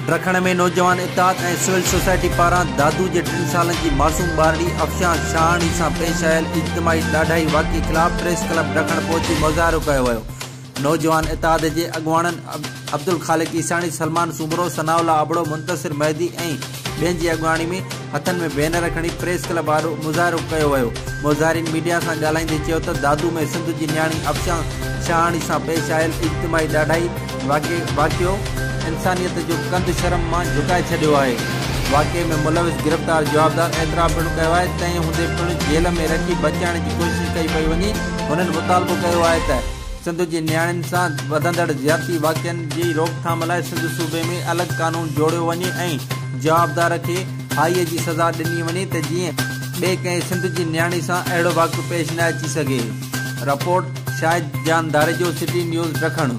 ड्रखण में नौजवान इत्तेहाद ऐं सिविल सोसाइटी पारां दादू जे 3 सालनि जी मासूम ॿारड़ी अफ़शां शाहानी सां पेश आयल इज्तिमाही ॾाढाई वाक़िए ख़िलाफ़ प्रेस क्लब ड्रखण पहुची मुज़ाहिरो कयो वियो। नौजवान इत्तेहाद जे अॻुवाणनि अब्दुल ख़ालिक ईसानी, सलमान सूमरो, सनाउल्ला अबड़ो, मुंतसिर मेहदी ऐं ॿियनि जी अॻुवाणी में हथनि में बैनर खणी प्रेस क्लब वारो मुज़ाहिरो कयो वियो। मुज़ाहिरीन मीडिया सां ॻाल्हाईंदे चयो त दादू में सिंध जी न्याणी अफ़शां शाहानी सां पेश आयल इज्तिमाही ॾाढाई वाक़ियो इंसानियत जो कंद शर्म मां झुकाए छॾियो आहे। वाक़िए में मुलविस गिरफ़्तार जवाबदार एतिराफ़ पिणु कयो आहे। तंहिं हूंदे पिणु जेल में रखी बचाइण जी कोशिशि कई पई वञे। हुननि मुतालबो कयो आहे त सिंध जी न्याणियुनि सां वधंदड़ ज़्यादती वाक़िअनि जी रोकथाम लाइ सिंध सूबे में अलॻि क़ानून जोड़ियो वञे ऐं जवाबदार खे फाहीअ जी सज़ा ॾिनी वञे त जीअं ॿिए कंहिं सिंध जी न्याणी सां अहिड़ो वाक़ियो पेश न अची सघे। रिपोर्ट शाहिद जान दारे जो, सिटी न्यूज़ ड्रखण।